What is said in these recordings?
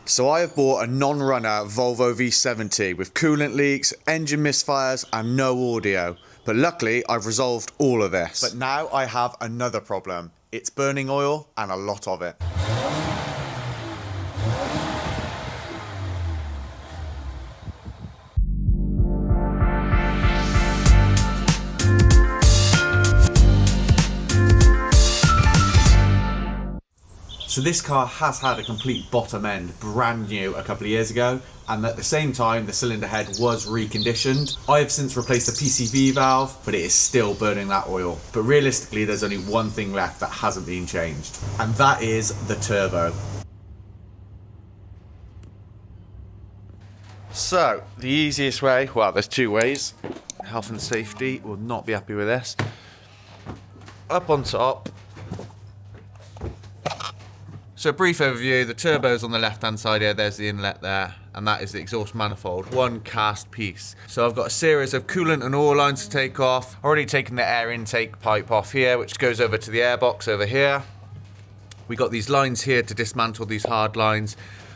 So I have bought a non-runner Volvo V70 with coolant leaks, engine misfires and no audio. But luckily I've resolved all of this. But now I have another problem. It's burning oil and a lot of it. So this car has had a complete bottom end, brand new a couple of years ago, and at the same time the cylinder head was reconditioned. I have since replaced the PCV valve, but it is still burning that oil. But realistically there's only one thing left that hasn't been changed, and that is the turbo. So the easiest way, well there's two ways, health and safety will not be happy with this. Up on top. So a brief overview, the turbo's on the left hand side here, there's the inlet there, and that is the exhaust manifold, one cast piece. So I've got a series of coolant and oil lines to take off. Already taken the air intake pipe off here, which goes over to the airbox over here. We got these lines here to dismantle these hard lines.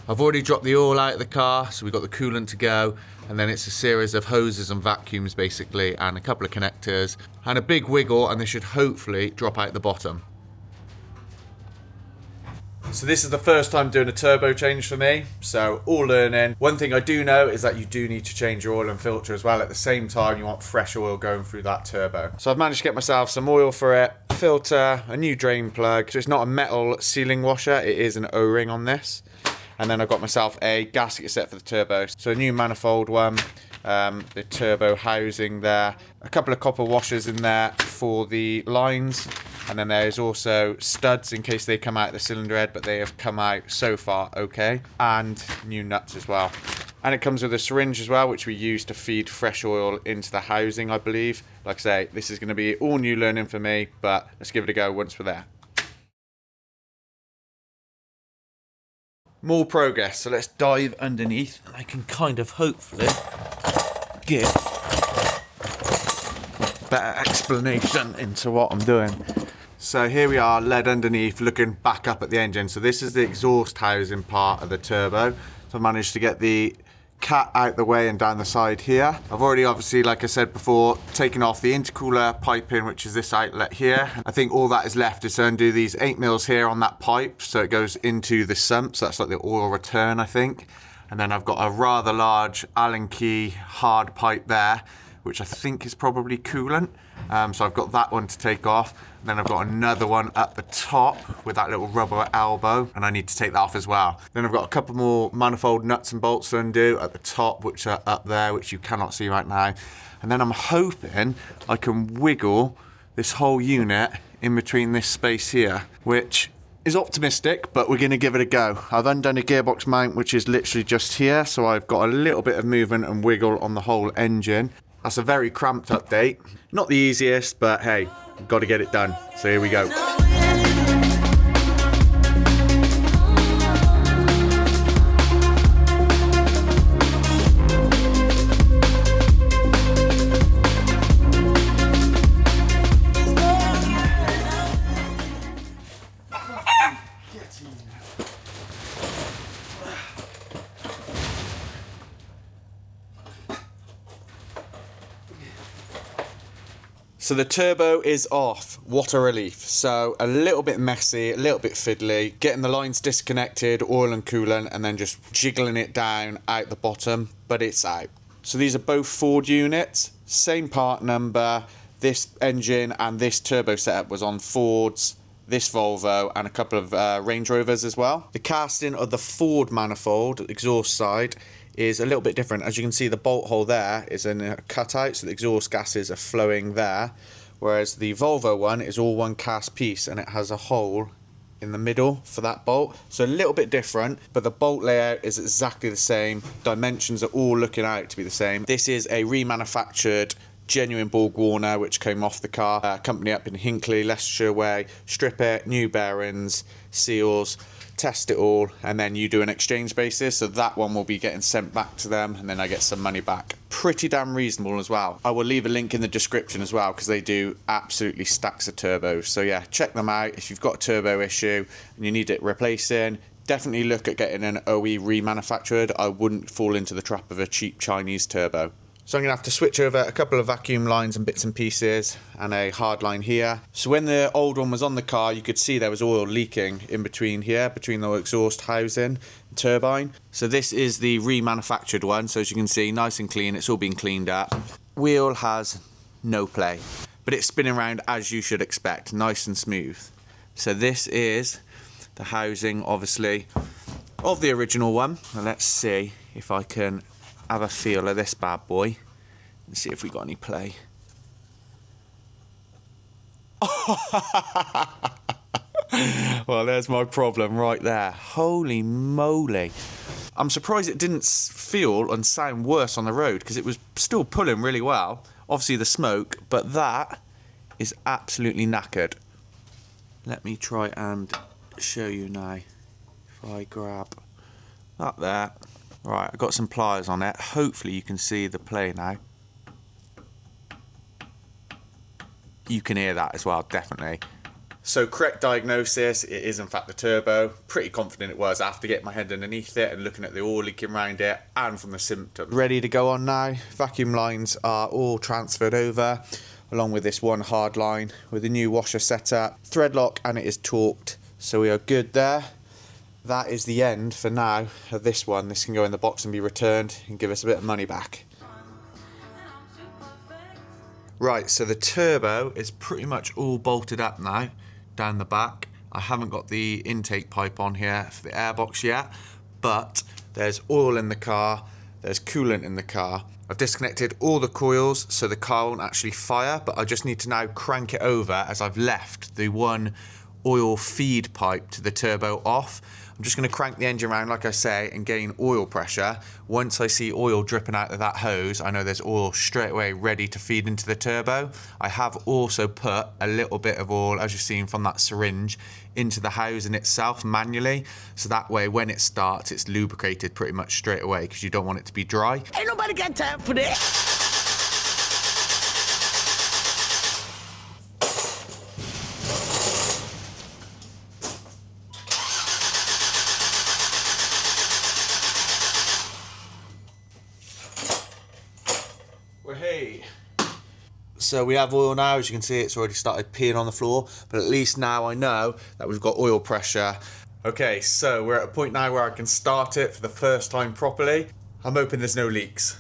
I've already dropped the oil out of the car, so we've got the coolant to go, and then it's a series of hoses and vacuums basically, and a couple of connectors, and a big wiggle, and they should hopefully drop out the bottom. So this is the first time doing a turbo change for me, so all learning. One thing I do know is that you do need to change your oil and filter as well. At the same time, you want fresh oil going through that turbo. So I've managed to get myself some oil for it, filter, a new drain plug. So it's not a metal sealing washer, it is an O-ring on this. And then I've got myself a gasket set for the turbo. So a new manifold one, the turbo housing there, a couple of copper washers in there for the lines. And then there's also studs in case they come out of the cylinder head, but they have come out so far okay. And new nuts as well. And it comes with a syringe as well, which we use to feed fresh oil into the housing, I believe. Like I say, this is going to be all new learning for me, but let's give it a go once we're there. More progress, so let's dive underneath, and I can kind of hopefully give a better explanation into what I'm doing. So here we are, led underneath, looking back up at the engine. So this is the exhaust housing part of the turbo. So I managed to get the cat out the way and down the side here. I've already, obviously, like I said before, taken off the intercooler piping, which is this outlet here. I think all that is left is to undo these 8 mils here on that pipe, so it goes into the sump. So that's like the oil return, I think. And then I've got a rather large Allen key hard pipe there, which I think is probably coolant. So I've got that one to take off. And then I've got another one at the top with that little rubber elbow, and I need to take that off as well. Then I've got a couple more manifold nuts and bolts to undo at the top, which are up there, which you cannot see right now. And then I'm hoping I can wiggle this whole unit in between this space here, which is optimistic, but we're going to give it a go. I've undone a gearbox mount, which is literally just here, so I've got a little bit of movement and wiggle on the whole engine. That's a very cramped update. Not the easiest, but hey, got to get it done. So here we go. So the turbo is off, what a relief. So a little bit messy, a little bit fiddly, getting the lines disconnected, oil and coolant, and then just jiggling it down out the bottom, but it's out. So these are both Ford units, same part number. This engine and this turbo setup was on Fords, this Volvo, and a couple of Range Rovers as well. The casting of the Ford manifold, exhaust side, is a little bit different. As you can see, the bolt hole there is in a cutout, so the exhaust gases are flowing there, whereas the Volvo one is all one cast piece and it has a hole in the middle for that bolt. So a little bit different, but the bolt layout is exactly the same. Dimensions are all looking out to be the same. This is a remanufactured genuine Borg Warner, which came off the car, company up in Hinckley, Leicestershire way. Strip it, new bearings, seals, test it all, and then you do an exchange basis. So that one will be getting sent back to them, and then I get some money back. Pretty damn reasonable as well. I will leave a link in the description as well, because they do absolutely stacks of turbos. So yeah, check them out. If you've got a turbo issue and you need it replacing, definitely look at getting an OE remanufactured. I wouldn't fall into the trap of a cheap Chinese turbo. So I'm going to have to switch over a couple of vacuum lines and bits and pieces and a hard line here. So when the old one was on the car, you could see there was oil leaking in between here, between the exhaust housing and turbine. So this is the remanufactured one. So as you can see, nice and clean. It's all been cleaned up. Wheel has no play, but it's spinning around as you should expect, nice and smooth. So this is the housing, obviously, of the original one. Now let's see if I can have a feel of this bad boy and see if we got any play. Well, there's my problem right there. Holy moly. I'm surprised it didn't feel and sound worse on the road, because it was still pulling really well. Obviously the smoke, but that is absolutely knackered. Let me try and show you now. If I grab that there. Right, I've got some pliers on it. Hopefully you can see the play now. You can hear that as well, definitely. So correct diagnosis, it is in fact the turbo. Pretty confident it was after getting my head underneath it and looking at the oil leaking around it and from the symptoms. Ready to go on now. Vacuum lines are all transferred over, along with this one hard line with the new washer setup. Thread lock, and it is torqued, so we are good there. That is the end for now of this one. This can go in the box and be returned and give us a bit of money back. Right, so the turbo is pretty much all bolted up now down the back. I haven't got the intake pipe on here for the airbox yet, but there's oil in the car, there's coolant in the car. I've disconnected all the coils so the car won't actually fire, but I just need to now crank it over as I've left the one oil feed pipe to the turbo off. I'm just going to crank the engine around, like I say, and gain oil pressure. Once I see oil dripping out of that hose, I know there's oil straight away ready to feed into the turbo. I have also put a little bit of oil, as you've seen from that syringe, into the housing itself manually, so that way when it starts it's lubricated pretty much straight away, because you don't want it to be dry. Ain't nobody got time for that. Hey. So we have oil now. As you can see, it's already started peeing on the floor, but at least now I know that we've got oil pressure. Okay, so we're at a point now where I can start it for the first time properly. I'm hoping there's no leaks.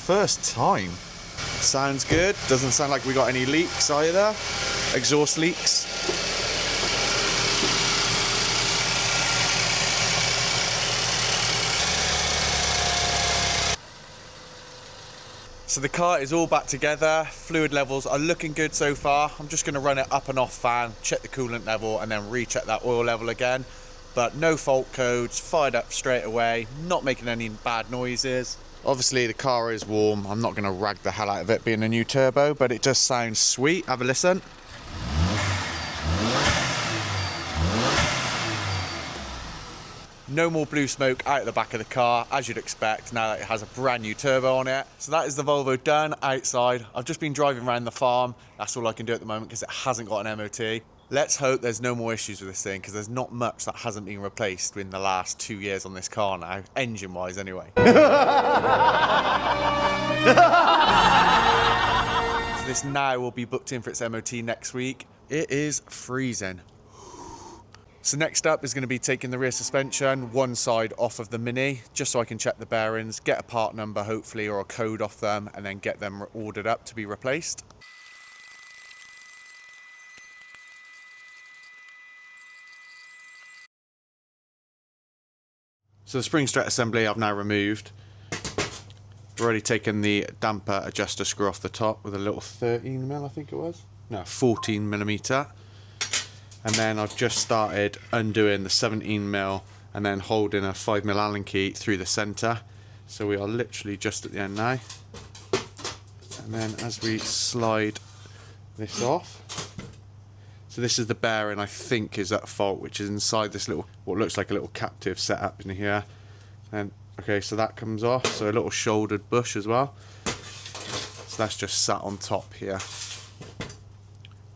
First time. Sounds good. Doesn't sound like we got any leaks either. Exhaust leaks. So the car is all back together, fluid levels are looking good so far. I'm just going to run it up and off fan, check the coolant level, and then recheck that oil level again. But no fault codes, fired up straight away, not making any bad noises. Obviously the car is warm, I'm not going to rag the hell out of it being a new turbo, but it just sounds sweet. Have a listen. No more blue smoke out of the back of the car, as you'd expect, now that it has a brand new turbo on it. So that is the Volvo done outside. I've just been driving around the farm. That's all I can do at the moment because it hasn't got an MOT. Let's hope there's no more issues with this thing, because there's not much that hasn't been replaced in the last 2 years on this car now, engine-wise anyway. So this now will be booked in for its MOT next week. It is freezing. So next up is going to be taking the rear suspension one side off of the Mini, just so I can check the bearings, get a part number hopefully or a code off them, and then get them ordered up to be replaced. So the spring strut assembly I've now removed. I've already taken the damper adjuster screw off the top with a little 13mm, I think it was. No, 14mm. And then I've just started undoing the 17mm and then holding a 5mm Allen key through the centre. So we are literally just at the end now. And then as we slide this off, so this is the bearing I think is at fault, which is inside this little, what looks like a little captive set up in here. And okay, so that comes off, so a little shouldered bush as well. So that's just sat on top here.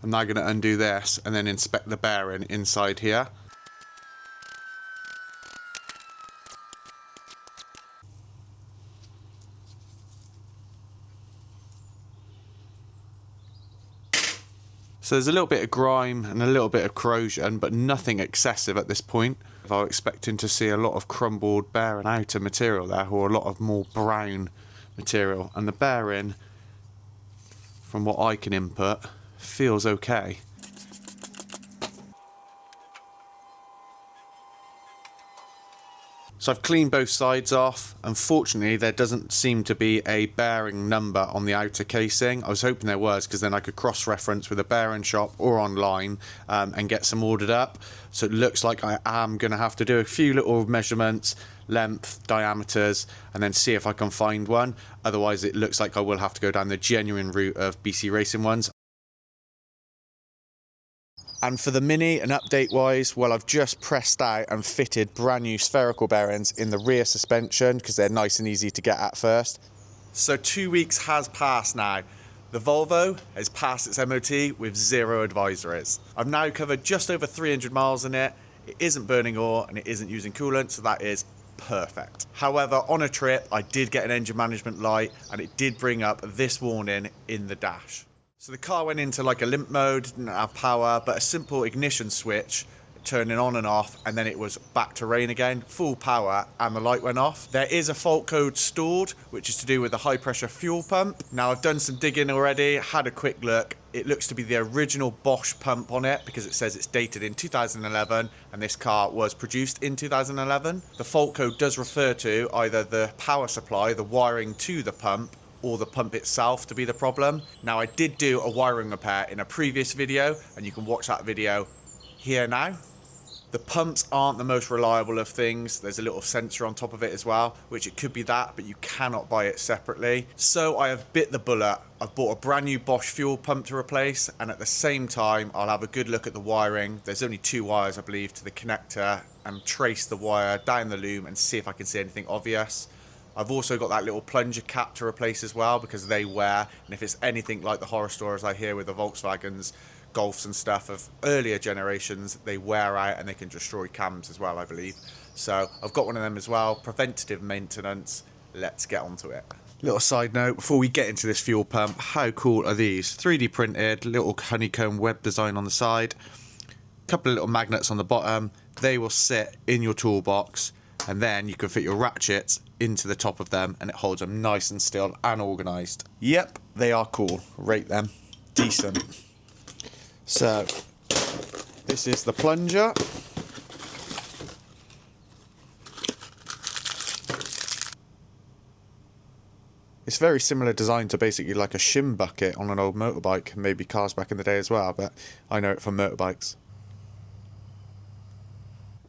I'm now going to undo this and then inspect the bearing inside here. So there's a little bit of grime and a little bit of corrosion, but nothing excessive at this point. I was expecting to see a lot of crumbled bearing outer material there, or a lot of more brown material. And the bearing, from what I can input, feels okay. So I've cleaned both sides off. Unfortunately, there doesn't seem to be a bearing number on the outer casing. I was hoping there was, because then I could cross-reference with a bearing shop or online and get some ordered up. So it looks like I am going to have to do a few little measurements, length, diameters, and then see if I can find one. Otherwise, it looks like I will have to go down the genuine route of BC Racing ones. And for the Mini, and update wise, well, I've just pressed out and fitted brand new spherical bearings in the rear suspension because they're nice and easy to get at first. So 2 weeks has passed now. The Volvo has passed its MOT with 0 advisories. I've now covered just over 300 miles in it. It isn't burning ore and it isn't using coolant, so that is perfect. However, on a trip, I did get an engine management light and it did bring up this warning in the dash. So the car went into like a limp mode, didn't have power, but a simple ignition switch turning on and off, and then it was back to rain again, full power, and the light went off. There is a fault code stored, which is to do with the high pressure fuel pump. Now I've done some digging already, had a quick look. It looks to be the original Bosch pump on it because it says it's dated in 2011 and this car was produced in 2011. The fault code does refer to either the power supply, the wiring to the pump, or the pump itself to be the problem. Now I did do a wiring repair in a previous video and you can watch that video here now. The pumps aren't the most reliable of things. There's a little sensor on top of it as well, which it could be that, but you cannot buy it separately. So I have bit the bullet. I've bought a brand new Bosch fuel pump to replace, and at the same time I'll have a good look at the wiring. There's only 2 wires I believe to the connector, and trace the wire down the loom and see if I can see anything obvious. I've also got that little plunger cap to replace as well because they wear, and if it's anything like the horror stories I hear with the Volkswagens, Golfs and stuff of earlier generations, they wear out and they can destroy cams as well, I believe. So I've got one of them as well. Preventative maintenance. Let's get onto it. Little side note before we get into this fuel pump, how cool are these? 3D printed, little honeycomb web design on the side, couple of little magnets on the bottom. They will sit in your toolbox, and then you can fit your ratchets into the top of them and it holds them nice and still and organised. Yep, they are cool. Rate them. Decent. So, this is the plunger. It's very similar design to basically like a shim bucket on an old motorbike, maybe cars back in the day as well, but I know it from motorbikes.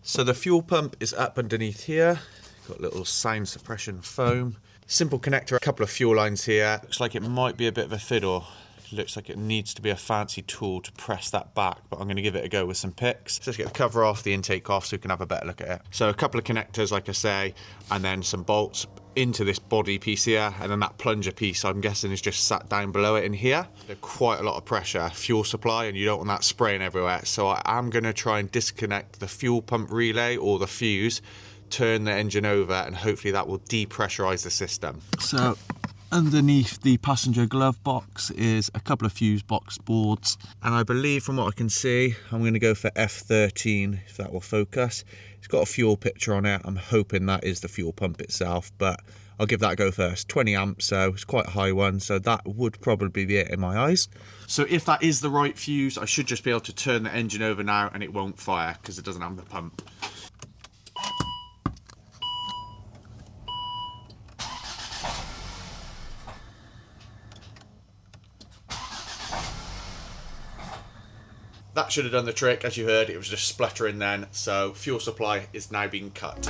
So the fuel pump is up underneath here. Got a little sound suppression foam. Simple connector, a couple of fuel lines here. Looks like it might be a bit of a fiddle. Looks like it needs to be a fancy tool to press that back, but I'm going to give it a go with some picks. So let's get the cover off, the intake off, so we can have a better look at it. So a couple of connectors, like I say, and then some bolts into this body piece here, and then that plunger piece, I'm guessing, is just sat down below it in here. There's quite a lot of pressure, fuel supply, and you don't want that spraying everywhere. So I am going to try and disconnect the fuel pump relay or the fuse, turn the engine over, and hopefully that will depressurize the system. So underneath the passenger glove box is a couple of fuse box boards, and I believe from what I can see I'm going to go for F13 if that will focus. It's got a fuel picture on it. I'm hoping that is the fuel pump itself, but I'll give that a go first. 20 amps, so it's quite a high one, so that would probably be it in my eyes. So if that is the right fuse, I should just be able to turn the engine over now and it won't fire because it doesn't have the pump. That should have done the trick. As you heard, it was just spluttering then, so fuel supply is now being cut.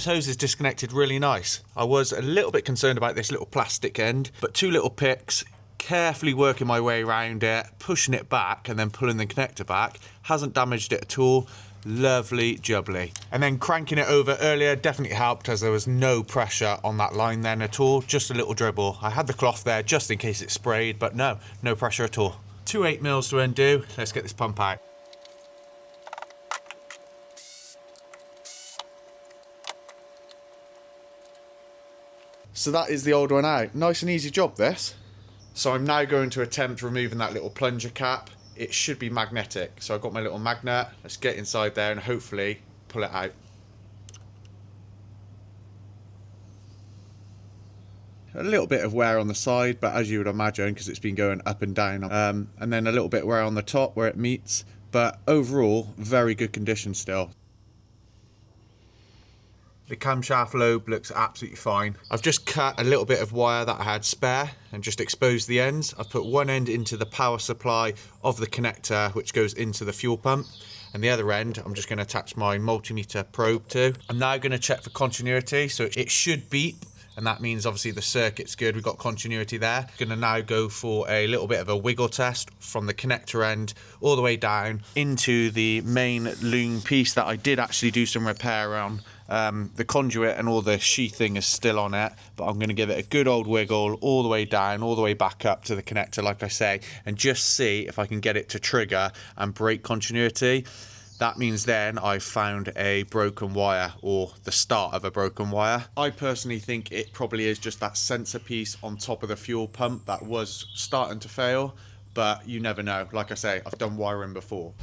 this hose is disconnected really nice. I was a little bit concerned about this little plastic end, but 2 little picks, carefully working my way around it, pushing it back and then pulling the connector back, hasn't damaged it at all. Lovely jubbly. And then cranking it over earlier definitely helped, as there was no pressure on that line then at all, just a little dribble. I had the cloth there just in case it sprayed, but no pressure at all. 2 8mm to undo. Let's get this pump out. So that is the old one out. Nice and easy job, this. So I'm now going to attempt removing that little plunger cap. It should be magnetic. So I've got my little magnet. Let's get inside there and hopefully pull it out. A little bit of wear on the side, but as you would imagine, because it's been going up and down. And then a little bit wear on the top where it meets. But overall, very good condition still. The camshaft lobe looks absolutely fine. I've just cut a little bit of wire that I had spare and just exposed the ends. I've put one end into the power supply of the connector, which goes into the fuel pump, and the other end I'm just going to attach my multimeter probe to. I'm now going to check for continuity, so it should beep, and that means obviously the circuit's good, we've got continuity there. Going to now go for a little bit of a wiggle test from the connector end all the way down into the main loom piece that I did actually do some repair on. The conduit and all the sheathing is still on it, but I'm going to give it a good old wiggle all the way down, all the way back up to the connector, like I say, and just see if I can get it to trigger and break continuity. That means then I've found a broken wire, or the start of a broken wire. I personally think it probably is just that sensor piece on top of the fuel pump that was starting to fail, but you never know. Like I say, I've done wiring before.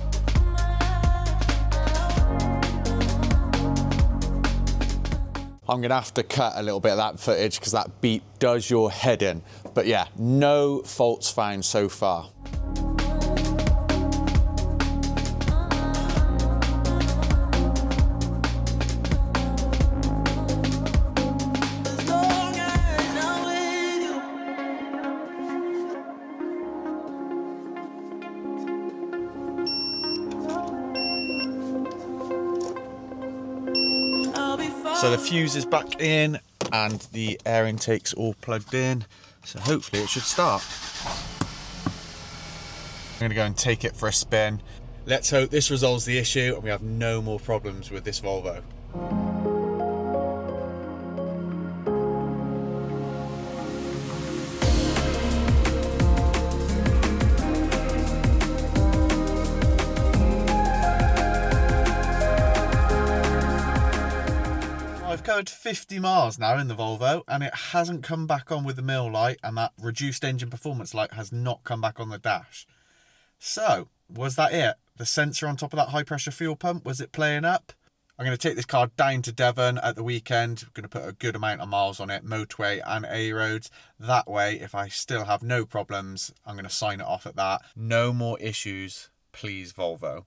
I'm going to have to cut a little bit of that footage because that beep does your head in. But yeah, no faults found so far. So the fuse is back in and the air intake's all plugged in, so hopefully it should start. I'm going to go and take it for a spin. Let's hope this resolves the issue and we have no more problems with this Volvo. I've covered 50 miles now in the Volvo and it hasn't come back on with the mill light, and that reduced engine performance light has not come back on the dash. So, was that it? The sensor on top of that high pressure fuel pump, was it playing up? I'm going to take this car down to Devon at the weekend. I'm going to put a good amount of miles on it, motorway and A roads. That way, if I still have no problems, I'm going to sign it off at that. No more issues, please Volvo.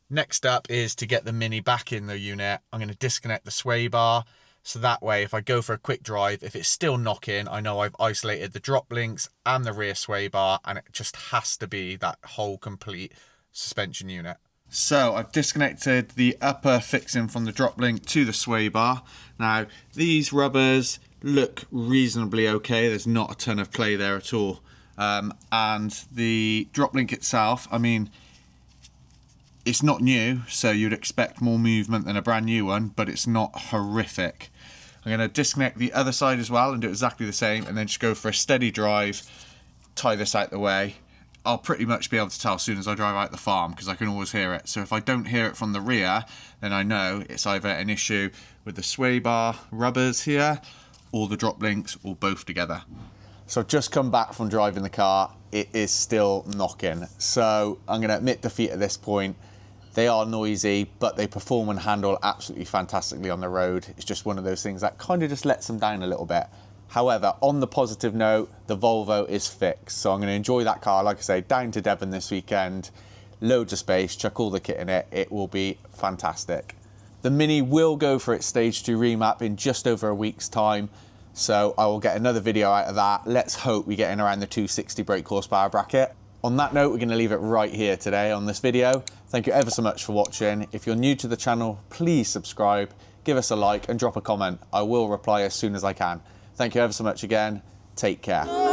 Next up is to get the Mini back in the unit. I'm going to disconnect the sway bar, so that way if I go for a quick drive, if it's still knocking, I know I've isolated the drop links and the rear sway bar, and it just has to be that whole complete suspension unit. So I've disconnected the upper fixing from the drop link to the sway bar. Now these rubbers look reasonably okay, there's not a ton of play there at all. And the drop link itself, I mean, it's not new, so you'd expect more movement than a brand new one, but it's not horrific. I'm going to disconnect the other side as well and do exactly the same, and then just go for a steady drive, tie this out the way. I'll pretty much be able to tell as soon as I drive out the farm, because I can always hear it. So if I don't hear it from the rear, then I know it's either an issue with the sway bar rubbers here, or the drop links, or both together. So I've just come back from driving the car. It is still knocking. So I'm going to admit defeat at this point. They are noisy, but they perform and handle absolutely fantastically on the road. It's just one of those things that kind of just lets them down a little bit. However, on the positive note, the Volvo is fixed. So I'm going to enjoy that car, like I say, down to Devon this weekend. Loads of space, chuck all the kit in it. It will be fantastic. The Mini will go for its stage 2 remap in just over a week's time. So I will get another video out of that. Let's hope we get in around the 260 brake horsepower bracket. On that note, we're going to leave it right here today on this video. Thank you ever so much for watching. If you're new to the channel, please subscribe. give us a like and drop a comment. I will reply as soon as I can. Thank you ever so much again. Take care.